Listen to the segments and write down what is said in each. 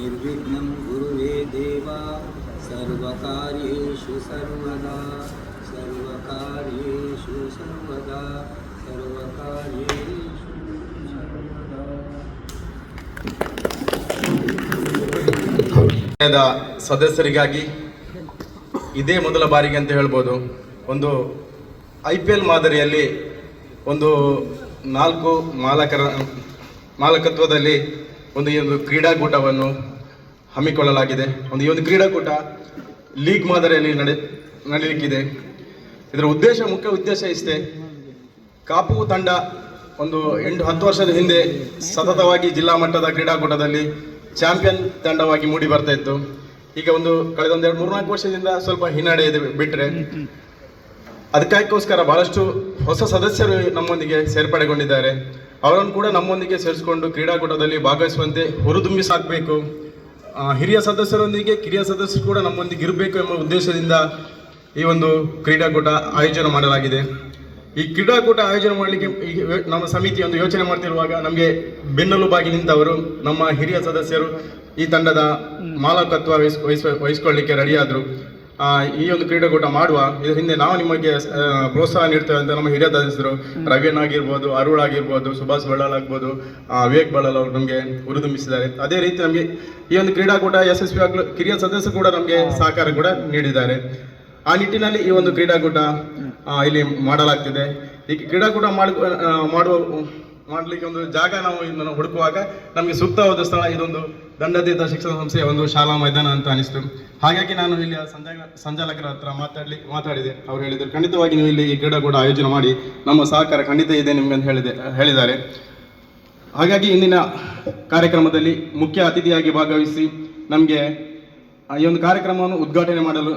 ನಿರ್ವಿಘ್ನಂ ಗುರುವೇ ದೇವ ಸರ್ವಕಾರ್ಯೇಷು ಸರ್ವದಾ ಸರ್ವಕಾರ್ಯೇಷು ಸರ್ವದಾ ಸರ್ವಕಾರ್ಯೇಷು ಸರ್ವದಾ. ಸದಸ್ಯರಿಗಾಗಿ ಇದೇ ಮೊದಲ ಬಾರಿಗೆ ಅಂತ ಹೇಳ್ಬೋದು. ಒಂದು IPL ಮಾದರಿಯಲ್ಲಿ ಒಂದು 4 ಮಾಲಕತ್ವದಲ್ಲಿ ಈ ಒಂದು ಕ್ರೀಡಾಕೂಟವನ್ನು ಹಮ್ಮಿಕೊಳ್ಳಲಾಗಿದೆ. ಈ ಒಂದು ಕ್ರೀಡಾಕೂಟ ಲೀಗ್ ಮಾದರಿಯಲ್ಲಿ ನಡೆಯಲಿಕ್ಕಿದೆ. ಇದರ ಮುಖ್ಯ ಉದ್ದೇಶ ಇಷ್ಟೇ. ಕಾಪು ತಂಡ 8-10 ವರ್ಷದ ಹಿಂದೆ ಸತತವಾಗಿ ಜಿಲ್ಲಾ ಮಟ್ಟದ ಕ್ರೀಡಾಕೂಟದಲ್ಲಿ ಚಾಂಪಿಯನ್ ತಂಡವಾಗಿ ಮೂಡಿ ಬರ್ತಾ ಇತ್ತು. ಈಗ ಕಳೆದ 2-3-4 ವರ್ಷದಿಂದ ಸ್ವಲ್ಪ ಹಿನ್ನಡೆ ಇದೆ ಬಿಟ್ಟರೆ, ಅದಕ್ಕೋಸ್ಕರ ಬಹಳಷ್ಟು ಹೊಸ ಸದಸ್ಯರು ನಮ್ಮೊಂದಿಗೆ ಸೇರ್ಪಡೆಗೊಂಡಿದ್ದಾರೆ. ಅವರನ್ನು ಕೂಡ ನಮ್ಮೊಂದಿಗೆ ಸೇರಿಸಿಕೊಂಡು ಕ್ರೀಡಾಕೂಟದಲ್ಲಿ ಭಾಗವಹಿಸುವಂತೆ ಹುರಿದುಂಬಿಸಾಕಬೇಕು. ಹಿರಿಯ ಸದಸ್ಯರೊಂದಿಗೆ ಕಿರಿಯ ಸದಸ್ಯರು ಕೂಡ ನಮ್ಮೊಂದಿಗೆ ಇರಬೇಕು ಎಂಬ ಉದ್ದೇಶದಿಂದ ಈ ಒಂದು ಕ್ರೀಡಾಕೂಟ ಆಯೋಜನೆ ಮಾಡಲಾಗಿದೆ. ಈ ಕ್ರೀಡಾಕೂಟ ಆಯೋಜನೆ ಮಾಡಲಿಕ್ಕೆ ನಮ್ಮ ಸಮಿತಿ ಯೋಚನೆ ಮಾಡ್ತಿರುವಾಗ ನಮಗೆ ಬೆನ್ನೆಲುಬಾಗಿ ನಿಂತವರು ನಮ್ಮ ಹಿರಿಯ ಸದಸ್ಯರು ಈ ತಂಡದ ಮಾಲಕತ್ವ ವಹಿಸಿಕೊಳ್ಳಲಿಕ್ಕೆ ರೆಡಿಯಾದರು. ಈ ಒಂದು ಕ್ರೀಡಾಕೂಟ ಮಾಡುವ ಇದರ ಹಿಂದೆ ನಾವು ನಿಮಗೆ ಪ್ರೋತ್ಸಾಹ ನೀಡ್ತೇವೆ ಅಂತ ನಮ್ಮ ಹಿರಿಯ ಸದಸ್ಯರು ರವಿಯನ್ ಆಗಿರ್ಬೋದು, ಅರುಳ್ ಆಗಿರ್ಬೋದು, ಸುಭಾಷ್ ಬಳ್ಳಾಲ್ ಆಗ್ಬೋದು, ವಿವೇಕ್ ಬಳ್ಳಾಲ್ ಅವರು ನಮಗೆ ಹುರಿದುಂಬಿಸಿದ್ದಾರೆ. ಅದೇ ರೀತಿ ನಮಗೆ ಈ ಒಂದು ಕ್ರೀಡಾಕೂಟ ಯಶಸ್ವಿ ಆಗಲು ಕಿರಿಯ ಸದಸ್ಯರು ಕೂಡ ನಮಗೆ ಸಹಕಾರ ಕೂಡ ನೀಡಿದ್ದಾರೆ. ಆ ನಿಟ್ಟಿನಲ್ಲಿ ಈ ಒಂದು ಕ್ರೀಡಾಕೂಟ ಇಲ್ಲಿ ಮಾಡಲಾಗ್ತಿದೆ. ಈ ಕ್ರೀಡಾಕೂಟ ಮಾಡಲಿಕ್ಕೆ ಒಂದು ಜಾಗ ನಾವು ಇದನ್ನು ಹುಡುಕುವಾಗ ನಮಗೆ ಸೂಕ್ತವಾದ ಸ್ಥಳ ಇದೊಂದು ದಂಡತೀರ್ಥ ಶಿಕ್ಷಣ ಸಂಸ್ಥೆಯ ಒಂದು ಶಾಲಾ ಮೈದಾನ ಅಂತ ಅನಿಸ್ತು. ಹಾಗಾಗಿ ನಾನು ಇಲ್ಲಿ ಸಂಚಾಲಕರ ಹತ್ರ ಮಾತಾಡಿದೆ. ಅವ್ರು ಹೇಳಿದರು, ಖಂಡಿತವಾಗಿ ನೀವು ಇಲ್ಲಿ ಈ ಕ್ರೀಡಾಕೂಟ ಆಯೋಜನೆ ಮಾಡಿ, ನಮ್ಮ ಸಹಕಾರ ಖಂಡಿತ ಇದೆ ನಿಮ್ಗೆ ಅಂತ ಹೇಳಿದ್ದಾರೆ. ಹಾಗಾಗಿ ಇಂದಿನ ಕಾರ್ಯಕ್ರಮದಲ್ಲಿ ಮುಖ್ಯ ಅತಿಥಿಯಾಗಿ ಭಾಗವಹಿಸಿ ನಮಗೆ ಈ ಒಂದು ಕಾರ್ಯಕ್ರಮವನ್ನು ಉದ್ಘಾಟನೆ ಮಾಡಲು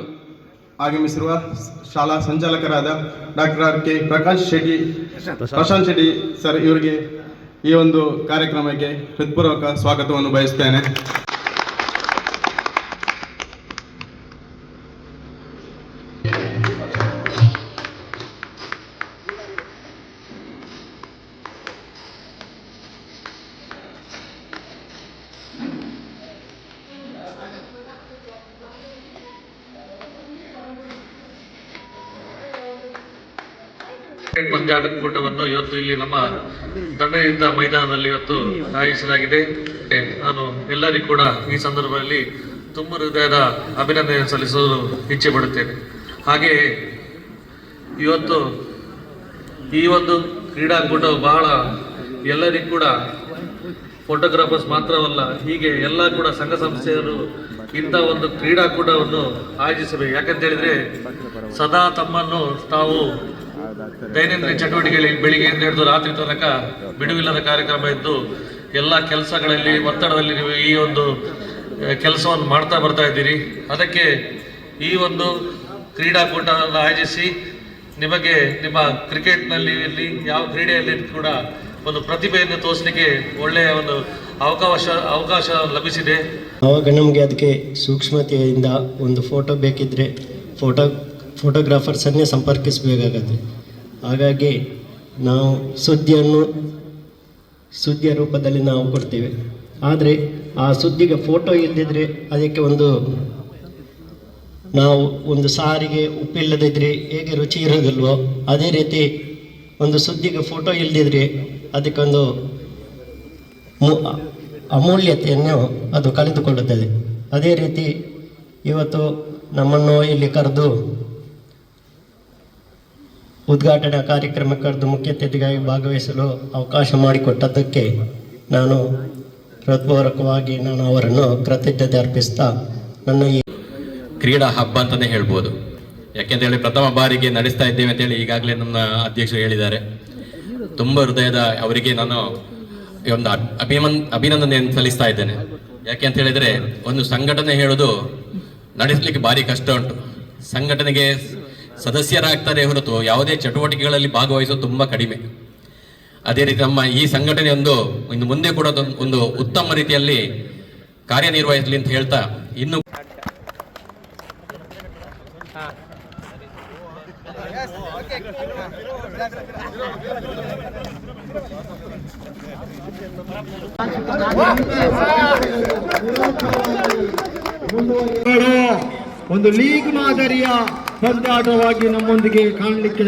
ಆಗಮಿಸಿರುವ ಶಾಲಾ ಸಂಚಾಲಕರಾದ doctor K Prashanth Shetty sir ಇವರಿಗೆ ಈ ಒಂದು ಕಾರ್ಯಕ್ರಮಕ್ಕೆ ಹೃತ್ಪೂರ್ವಕ ಸ್ವಾಗತವನ್ನು ಬಯಸ್ತೇನೆ. ಪಂದ್ಯಾಟಕೂಟವನ್ನು ಇವತ್ತು ಇಲ್ಲಿ ನಮ್ಮ ದಂಡದಿಂದ ಮೈದಾನದಲ್ಲಿ ಇವತ್ತು ಆಯೋಜಿಸಲಾಗಿದೆ. ನಾನು ಎಲ್ಲರಿಗೂ ಕೂಡ ಈ ಸಂದರ್ಭದಲ್ಲಿ ತುಂಬ ಹೃದಯದ ಅಭಿನಂದನೆ ಸಲ್ಲಿಸಲು ಇಚ್ಛೆ ಪಡುತ್ತೇನೆ. ಹಾಗೆಯೇ ಇವತ್ತು ಈ ಒಂದು ಕ್ರೀಡಾಕೂಟವು ಬಹಳ ಎಲ್ಲರಿಗೂ ಕೂಡ ಫೋಟೋಗ್ರಾಫರ್ಸ್ ಮಾತ್ರವಲ್ಲ, ಹೀಗೆ ಎಲ್ಲ ಕೂಡ ಸಂಘ ಸಂಸ್ಥೆಯರು ಇಂಥ ಒಂದು ಕ್ರೀಡಾಕೂಟವನ್ನು ಆಯೋಜಿಸಬೇಕು. ಯಾಕಂತ ಹೇಳಿದ್ರೆ ಸದಾ ತಮ್ಮನ್ನು ತಾವು ದೈನಂದಿನ ಚಟುವಟಿಕೆಗಳಲ್ಲಿ ಬೆಳಿಗ್ಗೆಯಿಂದ ಹಿಡಿದು ರಾತ್ರಿ ತನಕ ಬಿಡುವಿಲ್ಲದ ಕಾರ್ಯಕ್ರಮ ಇದ್ದು ಎಲ್ಲ ಕೆಲಸಗಳಲ್ಲಿ ಒತ್ತಡದಲ್ಲಿ ನೀವು ಈ ಒಂದು ಕೆಲಸವನ್ನು ಮಾಡ್ತಾ ಬರ್ತಾ ಇದ್ದೀರಿ. ಅದಕ್ಕೆ ಈ ಒಂದು ಕ್ರೀಡಾಕೂಟವನ್ನು ಆಯೋಜಿಸಿ ನಿಮಗೆ ನಿಮ್ಮ ಕ್ರಿಕೆಟ್ನಲ್ಲಿ ಇರಲಿ ಯಾವ ಕ್ರೀಡೆಯಲ್ಲಿ ಕೂಡ ಒಂದು ಪ್ರತಿಭೆಯನ್ನು ತೋರಿಸಲಿಕ್ಕೆ ಒಳ್ಳೆಯ ಒಂದು ಅವಕಾಶ ಲಭಿಸಿದೆ. ಆವಾಗ ನಮಗೆ ಅದಕ್ಕೆ ಸೂಕ್ಷ್ಮತೆಯಿಂದ ಒಂದು ಫೋಟೋ ಬೇಕಿದ್ದರೆ ಫೋಟೋಗ್ರಾಫರ್ಸನ್ನೇ ಸಂಪರ್ಕಿಸಬೇಕಾಗತ್ತೆ. ಹಾಗಾಗಿ ನಾವು ಸುದ್ದಿಯ ರೂಪದಲ್ಲಿ ನಾವು ಕೊಡ್ತೇವೆ. ಆದರೆ ಆ ಸುದ್ದಿಗೆ ಫೋಟೋ ಇಲ್ಲದಿದ್ದರೆ ಅದಕ್ಕೆ ನಾವು ಒಂದು ಸಾರಿಗೆ ಉಪ್ಪಿಲ್ಲದಿದ್ದರೆ ಹೇಗೆ ರುಚಿ ಇರೋದಿಲ್ವೋ ಅದೇ ರೀತಿ ಒಂದು ಸುದ್ದಿಗೆ ಫೋಟೋ ಇಲ್ಲದಿದ್ದರೆ ಅದಕ್ಕೊಂದು ಅಮೂಲ್ಯತೆಯನ್ನು ಅದು ಕಳೆದುಕೊಳ್ಳುತ್ತದೆ. ಅದೇ ರೀತಿ ಇವತ್ತು ನಮ್ಮನ್ನು ಇಲ್ಲಿ ಕರೆದು ಉದ್ಘಾಟನಾ ಕಾರ್ಯಕ್ರಮ ಕರೆದು ಮುಖ್ಯ ಅತಿಥಿಗಾಗಿ ಭಾಗವಹಿಸಲು ಅವಕಾಶ ಮಾಡಿಕೊಟ್ಟದ್ದಕ್ಕೆ ನಾನು ಹೃತ್ಪೂರ್ವಕವಾಗಿ ಅವರನ್ನು ಕೃತಜ್ಞತೆ ಅರ್ಪಿಸ್ತಾ ನನ್ನ ಈ ಕ್ರೀಡಾ ಹಬ್ಬ ಅಂತಲೇ ಹೇಳ್ಬೋದು. ಯಾಕೆಂತೇಳಿ ಪ್ರಥಮ ಬಾರಿಗೆ ನಡೆಸ್ತಾ ಇದ್ದೇವೆ ಅಂತೇಳಿ ಈಗಾಗಲೇ ನಮ್ಮ ಅಧ್ಯಕ್ಷರು ಹೇಳಿದ್ದಾರೆ. ತುಂಬ ಹೃದಯದ ಅವರಿಗೆ ನಾನು ಒಂದು ಅಭಿನಂದನೆಯನ್ನು ಸಲ್ಲಿಸ್ತಾ ಇದ್ದೇನೆ. ಯಾಕೆ ಅಂತ ಹೇಳಿದರೆ ಒಂದು ಸಂಘಟನೆ ಹೇಳೋದು ನಡೆಸಲಿಕ್ಕೆ ಭಾರಿ ಕಷ್ಟ ಉಂಟು. ಸಂಘಟನೆಗೆ ಸದಸ್ಯರಾಗ್ತಾರೆ ಹೊರತು ಯಾವುದೇ ಚಟುವಟಿಕೆಗಳಲ್ಲಿ ಭಾಗವಹಿಸೋದು ತುಂಬ ಕಡಿಮೆ. ಅದೇ ರೀತಿ ನಮ್ಮ ಈ ಸಂಘಟನೆ ಇನ್ನು ಮುಂದೆ ಕೂಡ ಒಂದು ಉತ್ತಮ ರೀತಿಯಲ್ಲಿ ಕಾರ್ಯನಿರ್ವಹಿಸಲಿ ಅಂತ ಹೇಳ್ತಾ ಇನ್ನು ಒಂದು ಲೀಗ್ ಮಾದರಿಯ ಪಂದ್ಯಾಟವಾಗಿ ನಮ್ಮೊಂದಿಗೆ ಕಾಣಲಿಕ್ಕೆ